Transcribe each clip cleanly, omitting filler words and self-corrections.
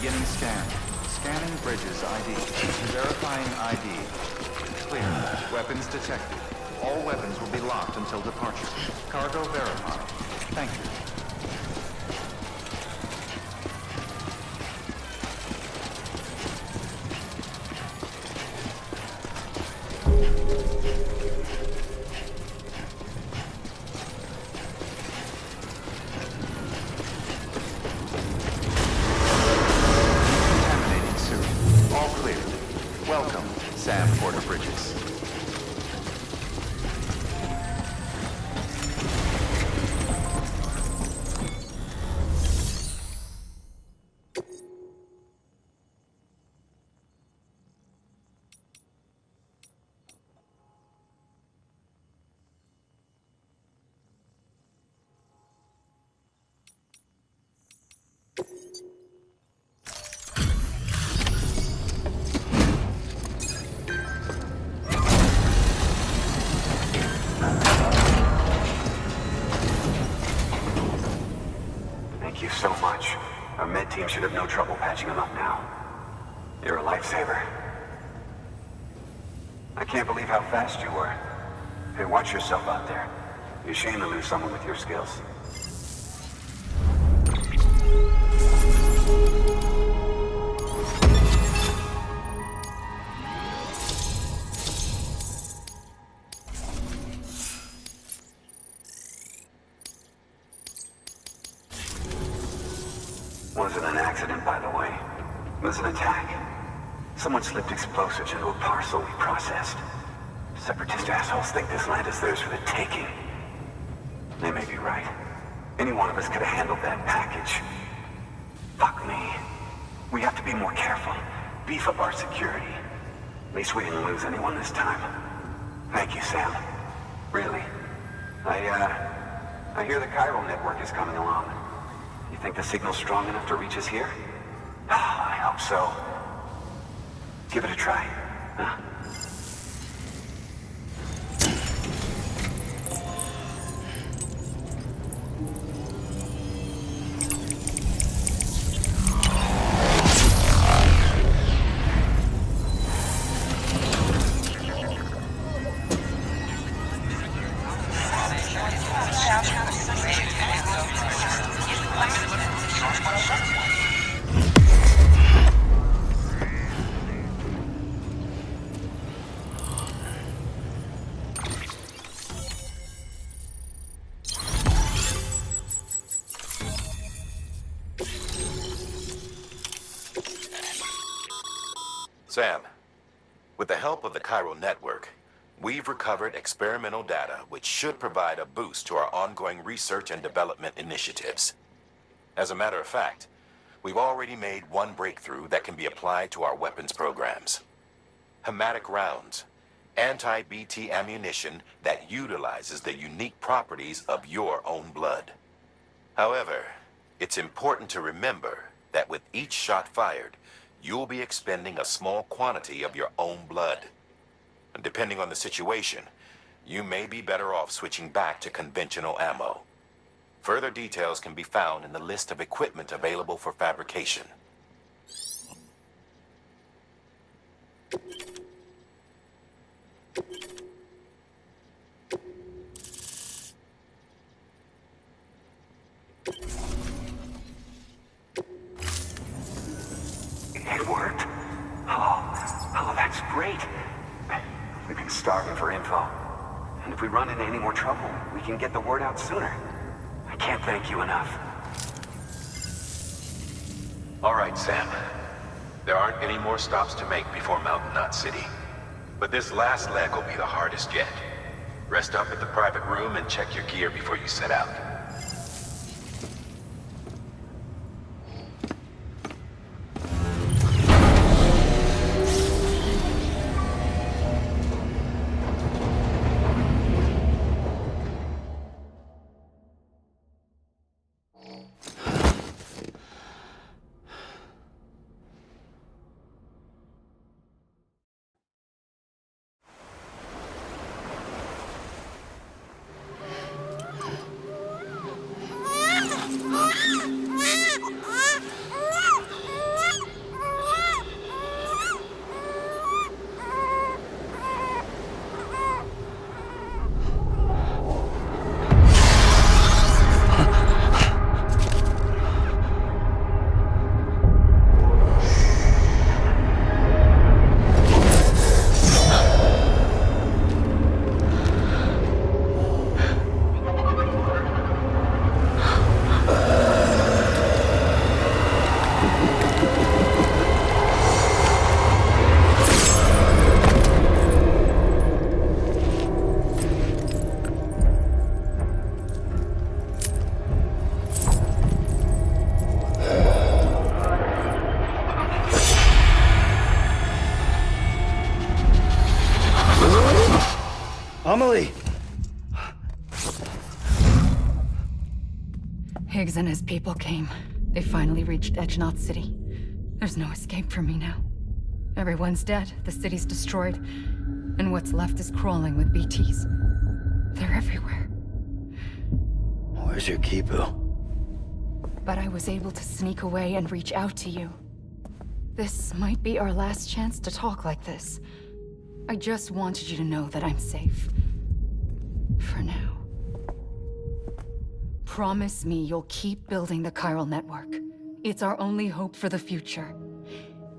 Beginning scan. Scanning bridges ID. Verifying ID. Clear. Weapons detected. All weapons will be locked until departure. Cargo verified. Thank you. Thank you so much. Our med team should have no trouble patching him up now. You're a lifesaver. I can't believe how fast you were. Hey, watch yourself out there. You're ashamed to lose someone with your skills. Wasn't an accident, by the way. It was an attack. Someone slipped explosives into a parcel we processed. Separatist assholes think this land is theirs for the taking. They may be right. Any one of us could have handled that package. Fuck me. We have to be more careful. Beef up our security. At least we didn't lose anyone this time. Thank you, Sam. Really. I hear the chiral network is coming along. You think the signal's strong enough to reach us here? I hope so. Give it a try, huh? Sam, with the help of the chiral network, we've recovered experimental data which should provide a boost to our ongoing research and development initiatives. As a matter of fact, we've already made one breakthrough that can be applied to our weapons programs. Hematic rounds, anti-BT ammunition that utilizes the unique properties of your own blood. However, it's important to remember that with each shot fired, you'll be expending a small quantity of your own blood. And depending on the situation, you may be better off switching back to conventional ammo. Further details can be found in the list of equipment available for fabrication. It worked. Oh, that's great. We've been starving for info. And if we run into any more trouble, we can get the word out sooner. I can't thank you enough. All right, Sam. There aren't any more stops to make before Mountain Knot City. But this last leg will be the hardest yet. Rest up at the private room and check your gear before you set out. Amelie! Higgs and his people came. They finally reached Edge Knot City. There's no escape for me now. Everyone's dead, the city's destroyed, and what's left is crawling with BTs. They're everywhere. Where's your Kipu? But I was able to sneak away and reach out to you. This might be our last chance to talk like this. I just wanted you to know that I'm safe. For now. Promise me you'll keep building the chiral network. It's our only hope for the future.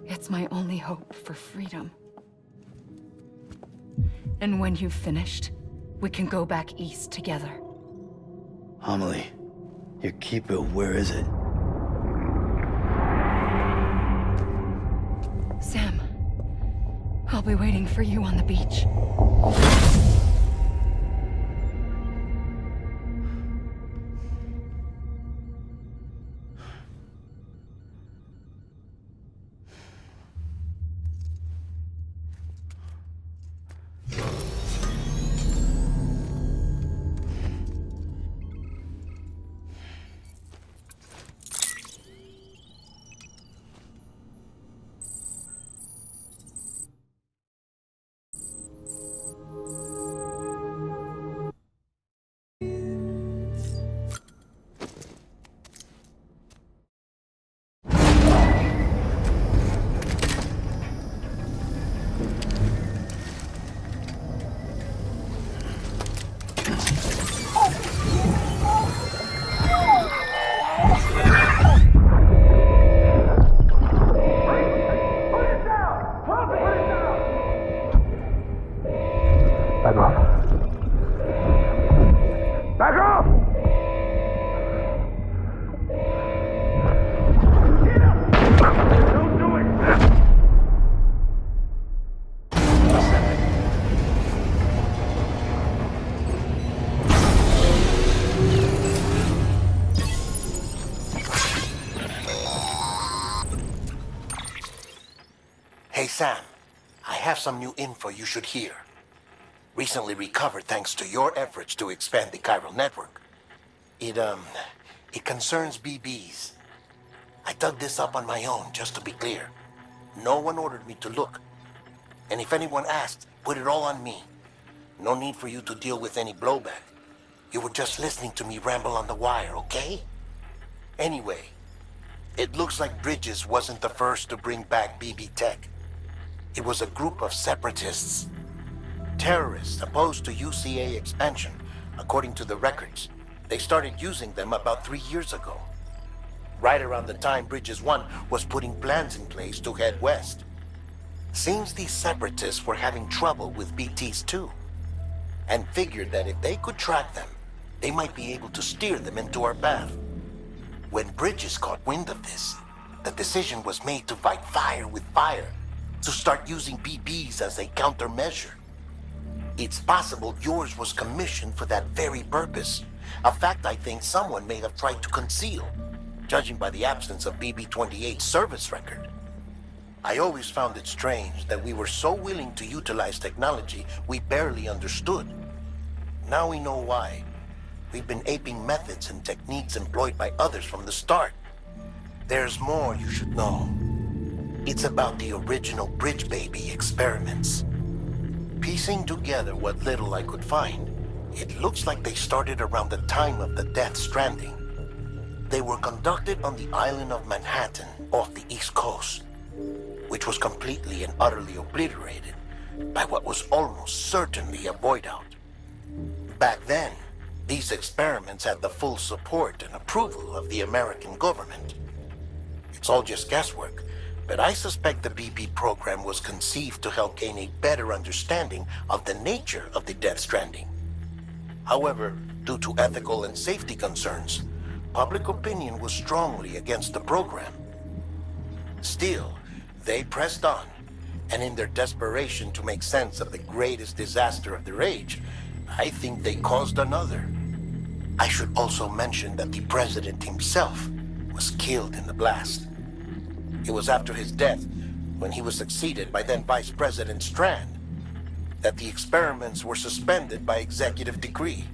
It's my only hope for freedom. And when you've finished, we can go back east together. Amelie, your Kipu, where is it? Sam, I'll be waiting for you on the beach. Hey, Sam. I have some new info you should hear. Recently recovered thanks to your efforts to expand the chiral network. It concerns BBs. I dug this up on my own, just to be clear. No one ordered me to look. And if anyone asked, put it all on me. No need for you to deal with any blowback. You were just listening to me ramble on the wire, okay? Anyway, it looks like Bridges wasn't the first to bring back BB tech. It was a group of separatists. Terrorists opposed to UCA expansion, according to the records. They started using them about 3 years ago. Right around the time Bridges 1 was putting plans in place to head west. Seems these separatists were having trouble with BTs too, and figured that if they could track them, they might be able to steer them into our path. When Bridges caught wind of this, the decision was made to fight fire with fire, to start using BBs as a countermeasure. It's possible yours was commissioned for that very purpose, a fact I think someone may have tried to conceal, judging by the absence of BB-28's service record. I always found it strange that we were so willing to utilize technology we barely understood. Now we know why. We've been aping methods and techniques employed by others from the start. There's more you should know. It's about the original Bridge Baby experiments. Piecing together what little I could find, it looks like they started around the time of the Death Stranding. They were conducted on the island of Manhattan off the East Coast, which was completely and utterly obliterated by what was almost certainly a void out. Back then, these experiments had the full support and approval of the American government. It's all just guesswork, but I suspect the BB program was conceived to help gain a better understanding of the nature of the Death Stranding. However, due to ethical and safety concerns, public opinion was strongly against the program. Still, they pressed on, and in their desperation to make sense of the greatest disaster of their age, I think they caused another. I should also mention that the president himself was killed in the blast. It was after his death, when he was succeeded by then Vice President Strand. that the experiments were suspended by executive decree.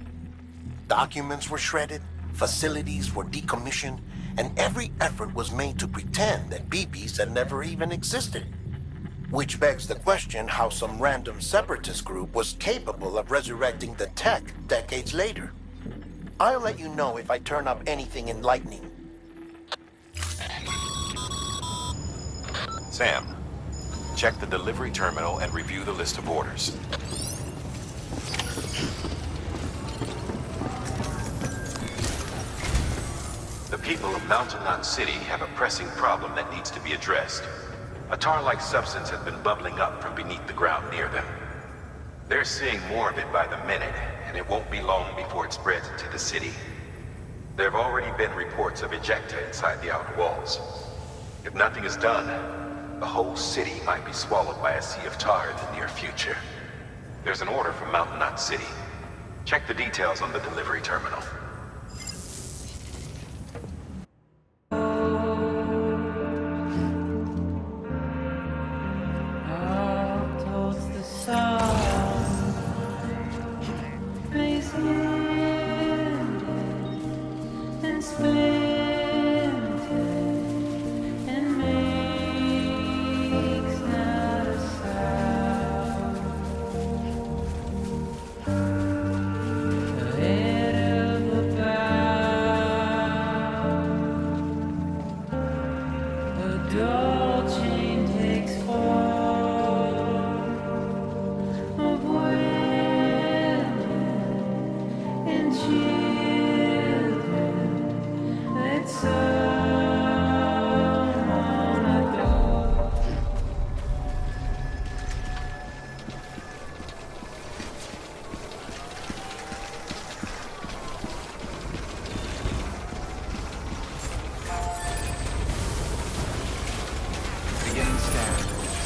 Documents were shredded, facilities were decommissioned, and every effort was made to pretend that BBs had never even existed. Which begs the question how some random separatist group was capable of resurrecting the tech decades later. I'll let you know if I turn up anything enlightening. Sam, check the delivery terminal and review the list of orders. The people of Mountain Knot City have a pressing problem that needs to be addressed. A tar-like substance has been bubbling up from beneath the ground near them. They're seeing more of it by the minute, and it won't be long before it spreads into the city. There have already been reports of ejecta inside the outer walls. If nothing is done, the whole city might be swallowed by a sea of tar in the near future. There's an order from Mountain Knot City. Check the details on the delivery terminal.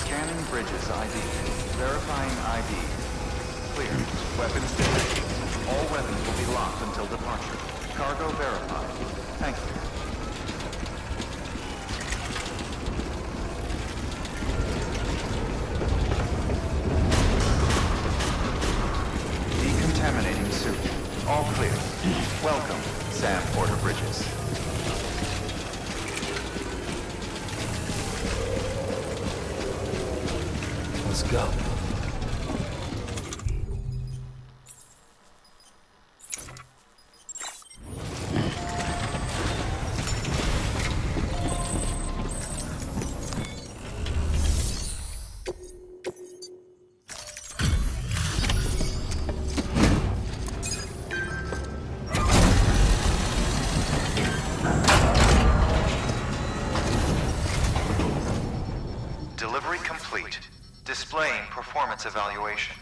Scanning bridges ID. Verifying ID. Clear. Weapons detected. All weapons will be locked until departure. Cargo verified. Thank you. Decontaminating suit. All clear. Welcome, Sam Porter Bridges. Let's go. Delivery complete. Displaying performance evaluation.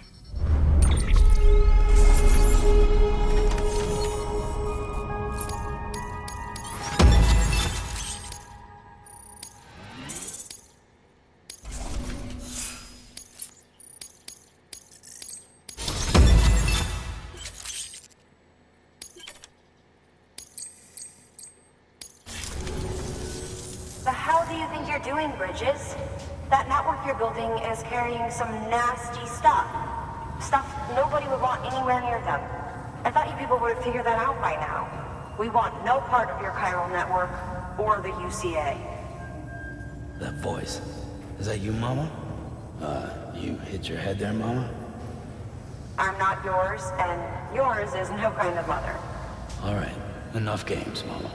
The hell do you think you're doing, Bridges? That network you're building is carrying some nasty stuff. Stuff nobody would want anywhere near them. I thought you people would have figured that out by now. We want no part of your chiral network or the UCA. That voice. Is that you, Mama? You hit your head there, Mama? I'm not yours, and yours is no kind of mother. All right. Enough games, Mama.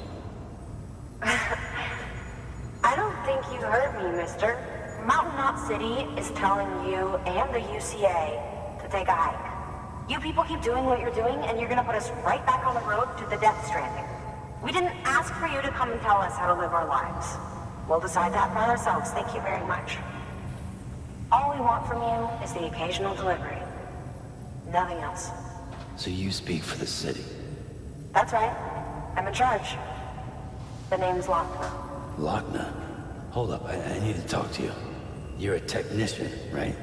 I don't think you heard me, mister. Mountain Knot City is telling you and the UCA to take a hike. You people keep doing what you're doing, and you're gonna put us right back on the road to the death stranding. We didn't ask for you to come and tell us how to live our lives. We'll decide that for ourselves, thank you very much. All we want from you is the occasional delivery. Nothing else. So you speak for the city. That's right. I'm in charge. The name's Lockne. Lockne? Hold up, I need to talk to you. You're a technician, right?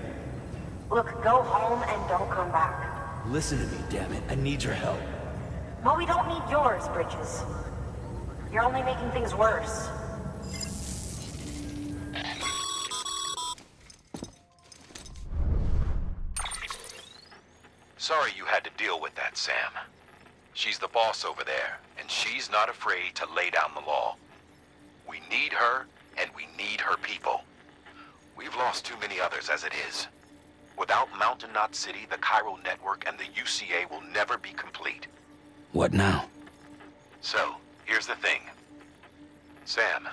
Look, go home and don't come back. Listen to me, damn it. I need your help. Well, we don't need yours, Bridges. You're only making things worse. Sorry you had to deal with that, Sam. She's the boss over there, and she's not afraid to lay down the law. We need her, and we need her people. We've lost too many others as it is. Without Mountain Knot City, the Chiral Network and the UCA will never be complete. What now? So, here's the thing. Sam,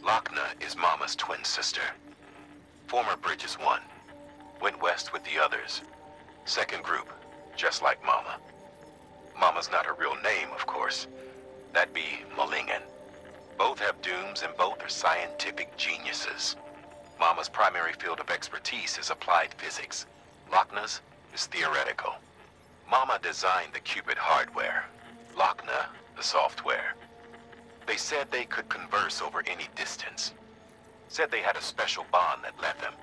Lockne is Mama's twin sister. Former Bridges 1. Went west with the others. Second group, just like Mama. Mama's not her real name, of course. That'd be Malingen. Both have dooms and both are scientific geniuses. Mama's primary field of expertise is applied physics. Lockne's is theoretical. Mama designed the Cupid hardware. Lockne, the software. They said they could converse over any distance. Said they had a special bond that led them.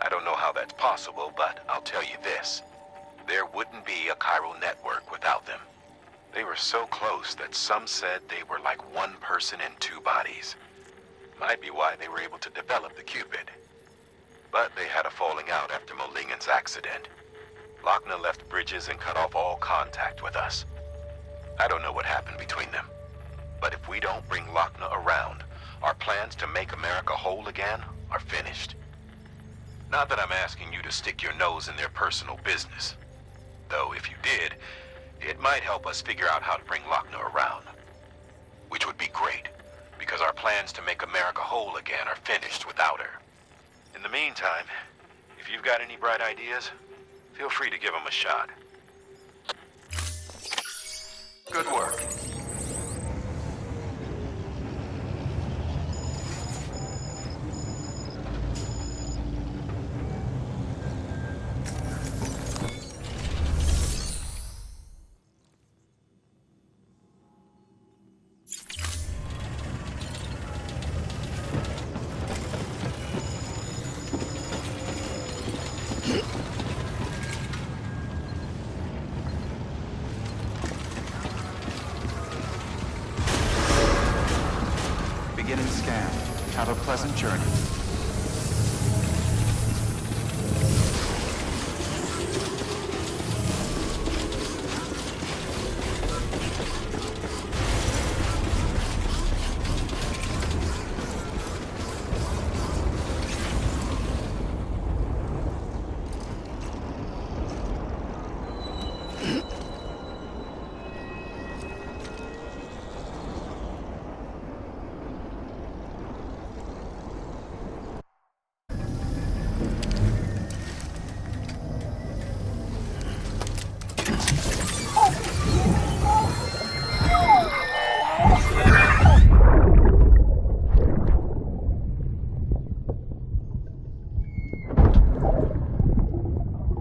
I don't know how that's possible, but I'll tell you this. There wouldn't be a chiral network without them. They were so close that some said they were like one person in two bodies. Might be why they were able to develop the Cupid. But they had a falling out after Molingen's accident. Lockne left Bridges and cut off all contact with us. I don't know what happened between them. But if we don't bring Lockne around, our plans to make America whole again are finished. Not that I'm asking you to stick your nose in their personal business. Though if you did, it might help us figure out how to bring Lockne around. Which would be great, because our plans to make America whole again are finished without her. In the meantime, if you've got any bright ideas, feel free to give them a shot. Good work. Beginning scan. Have a pleasant journey.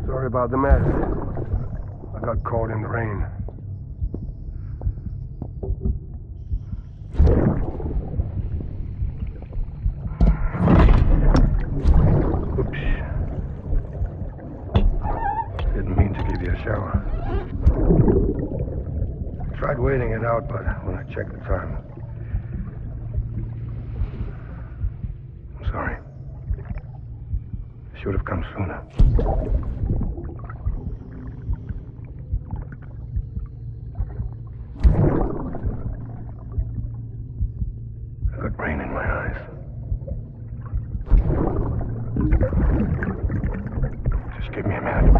Sorry about the mess. I got caught in the rain. Oops. Didn't mean to give you a shower. Tried waiting it out, but when I checked the time... I'm sorry. Should have come sooner. I got rain in my eyes. Just give me a minute.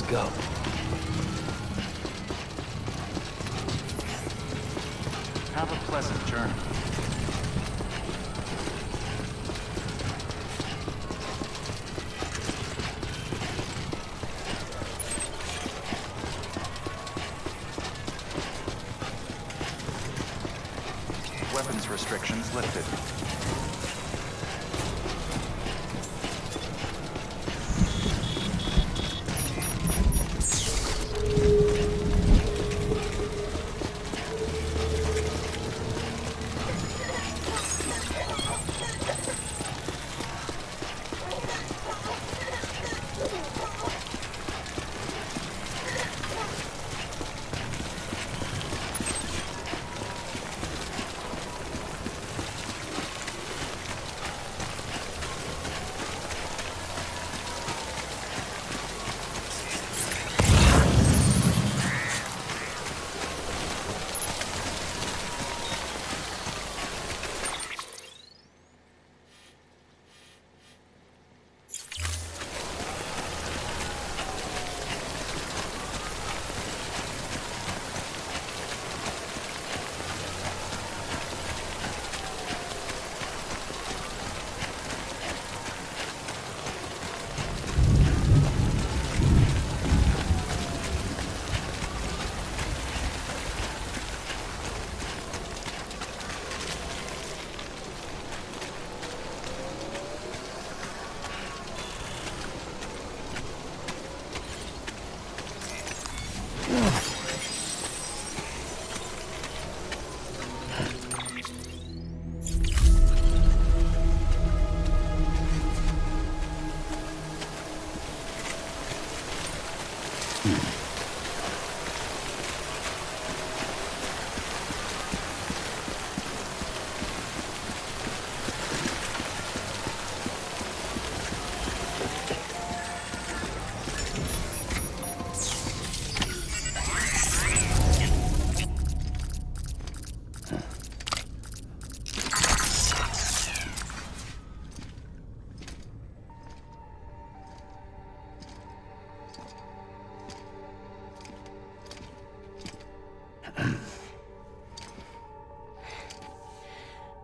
go. Have a pleasant journey. Weapons restrictions lifted.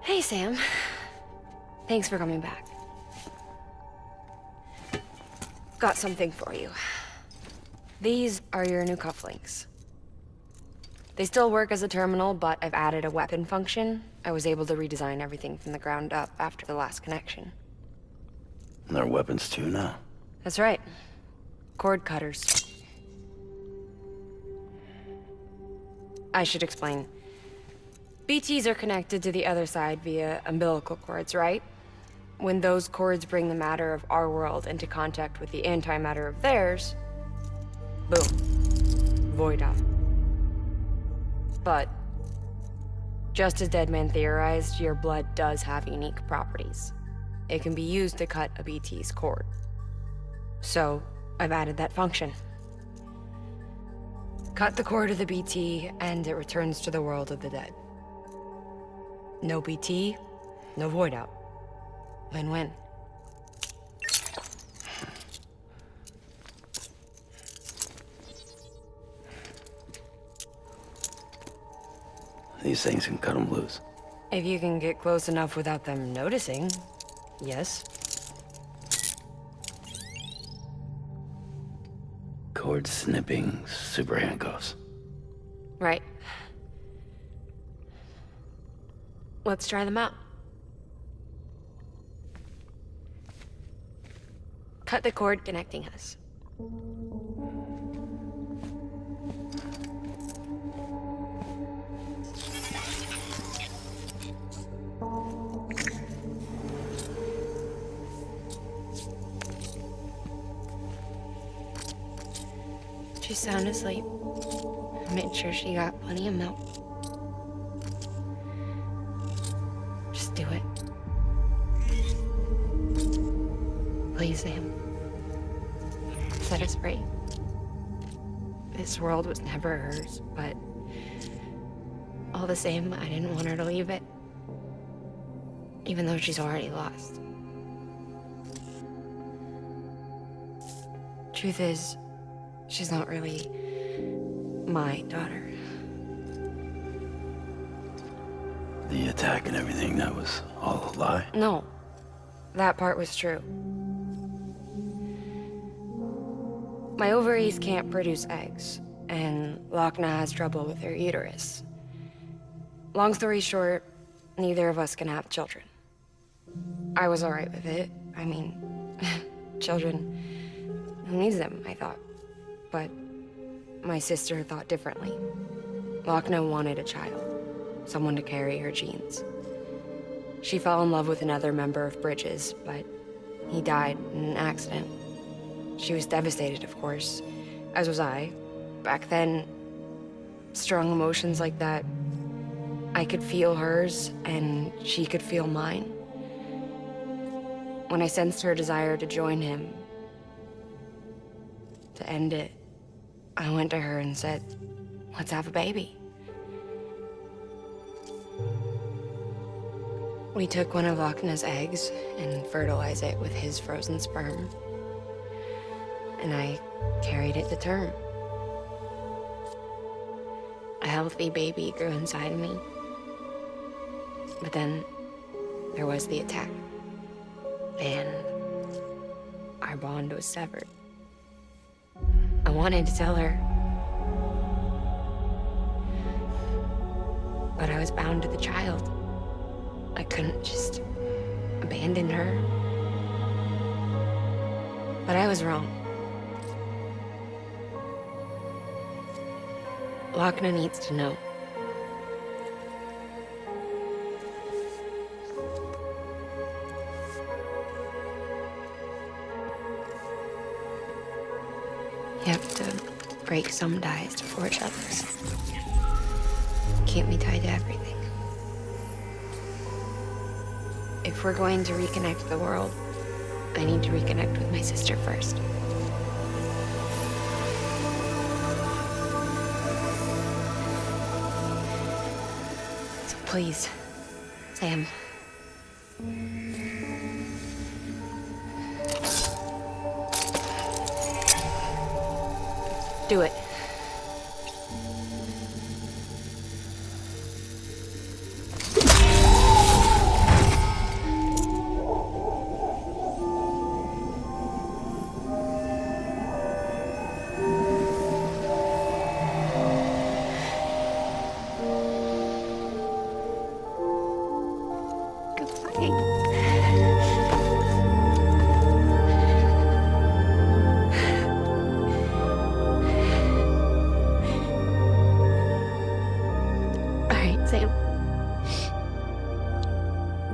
Hey, Sam. Thanks for coming back. Got something for you. These are your new cufflinks. They still work as a terminal, but I've added a weapon function. I was able to redesign everything from the ground up after the last connection. And they're weapons too now. That's right. Cord cutters. I should explain. BTs are connected to the other side via umbilical cords, right? When those cords bring the matter of our world into contact with the antimatter of theirs, boom. Void out. But, just as Deadman theorized, your blood does have unique properties. It can be used to cut a BT's cord. So, I've added that function. Cut the cord of the BT, and it returns to the world of the dead. No BT, no void out. Win-win. These things can cut them loose. If you can get close enough without them noticing, yes. Cord snipping super handcuffs. Right. Let's try them out. Cut the cord connecting us. She's sound asleep. I made sure she got plenty of milk. Just do it. Please, Sam. Set us free. This world was never hers, but all the same, I didn't want her to leave it. Even though she's already lost. Truth is, She's not really my daughter. The attack and everything, that was all a lie? No, that part was true. My ovaries can't produce eggs, and Lockne has trouble with her uterus. Long story short, neither of us can have children. I was alright with it. I mean, children, who needs them, I thought. But my sister thought differently. Lockne wanted a child, someone to carry her genes. She fell in love with another member of Bridges, but he died in an accident. She was devastated, of course, as was I. Back then, strong emotions like that, I could feel hers, and she could feel mine. When I sensed her desire to join him, to end it, I went to her and said, let's have a baby. We took one of Lockne's eggs and fertilized it with his frozen sperm. And I carried it to term. A healthy baby grew inside me. But then there was the attack. And our bond was severed. I wanted to tell her, but I was bound to the child. I couldn't just abandon her. But I was wrong. Lockne needs to know. You have to break some ties to forge others. Keep me tied to everything. If we're going to reconnect the world, I need to reconnect with my sister first. So please, Sam. Do it.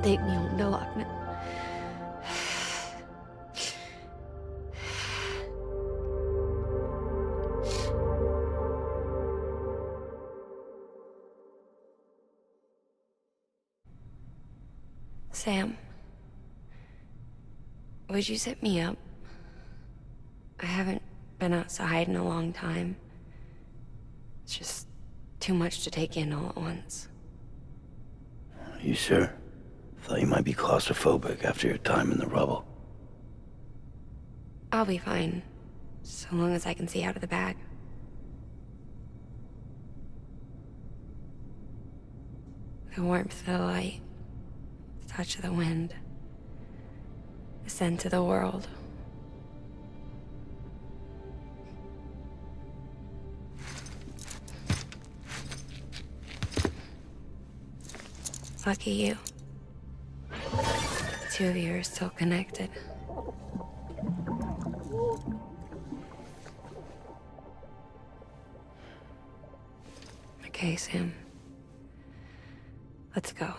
Take me home to Lockne. Sam, would you sit me up? I haven't been outside in a long time. It's just too much to take in all at once. You sure? Thought you might be claustrophobic after your time in the rubble. I'll be fine, so long as I can see out of the bag. The warmth of the light, the touch of the wind, the scent of the world. Lucky you. The two of you are still connected. Okay, Sam. Let's go.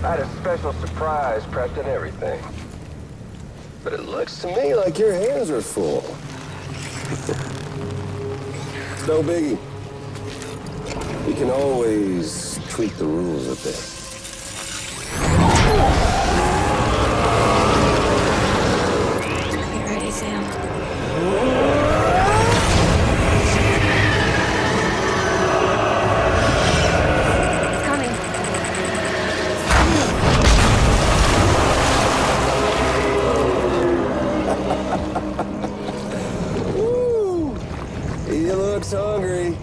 I had a special surprise prepped and everything. But it looks to me like your hands are full. No biggie. We can always tweak the rules a bit. You ready, Sam? Coming. Woo! He looks hungry.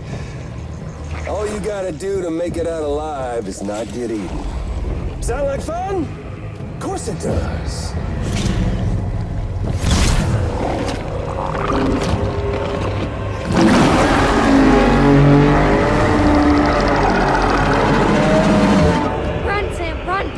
All you gotta do to make it out alive is not get eaten. Sound like fun? Of course it does. Run, Sam, run!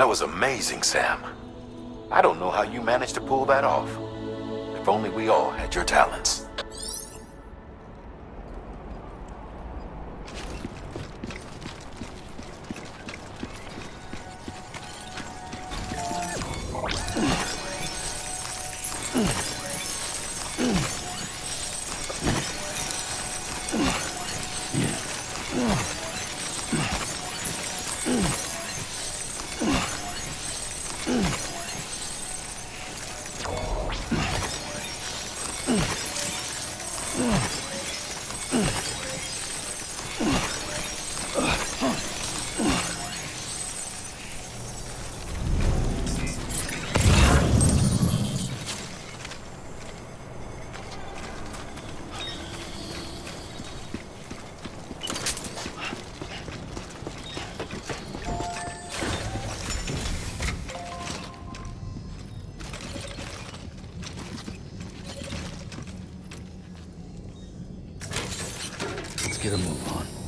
That was amazing, Sam. I don't know how you managed to pull that off. If only we all had your talents. Let's get a move on.